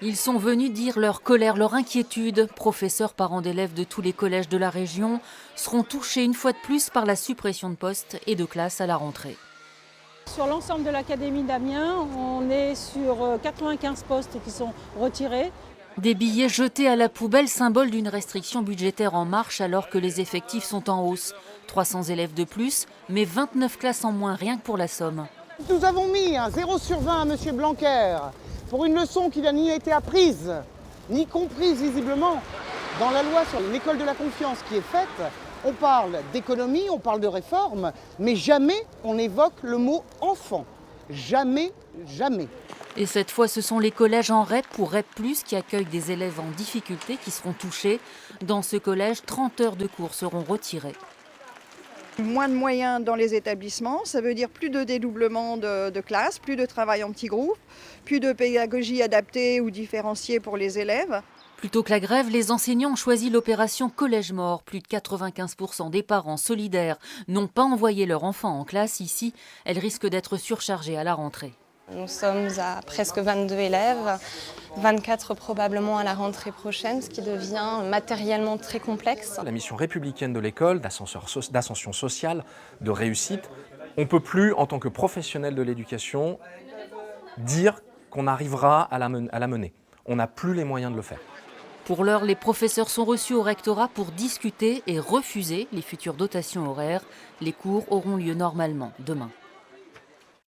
Ils sont venus dire leur colère, leur inquiétude. Professeurs, parents d'élèves de tous les collèges de la région seront touchés une fois de plus par la suppression de postes et de classes à la rentrée. Sur l'ensemble de l'Académie d'Amiens, on est sur 95 postes qui sont retirés. Des billets jetés à la poubelle, symbole d'une restriction budgétaire en marche alors que les effectifs sont en hausse. 300 élèves de plus, mais 29 classes en moins rien que pour la Somme. Nous avons mis un 0 sur 20 à M. Blanquer pour une leçon qui n'a ni été apprise, ni comprise visiblement. Dans la loi sur l'école de la confiance qui est faite, on parle d'économie, on parle de réforme, mais jamais on évoque le mot enfant. Jamais, jamais. Et cette fois, ce sont les collèges en REP ou REP+, qui accueillent des élèves en difficulté qui seront touchés. Dans ce collège, 30 heures de cours seront retirées. Moins de moyens dans les établissements, ça veut dire plus de dédoublement de classes, plus de travail en petits groupes, plus de pédagogie adaptée ou différenciée pour les élèves. Plutôt que la grève, les enseignants ont choisi l'opération Collège Mort. Plus de 95% des parents solidaires n'ont pas envoyé leur enfant en classe. Ici, elles risquent d'être surchargées à la rentrée. Nous sommes à presque 22 élèves, 24 probablement à la rentrée prochaine, ce qui devient matériellement très complexe. La mission républicaine de l'école, d'ascension sociale, de réussite, on ne peut plus, en tant que professionnel de l'éducation, dire qu'on arrivera à la mener. On n'a plus les moyens de le faire. Pour l'heure, les professeurs sont reçus au rectorat pour discuter et refuser les futures dotations horaires. Les cours auront lieu normalement demain.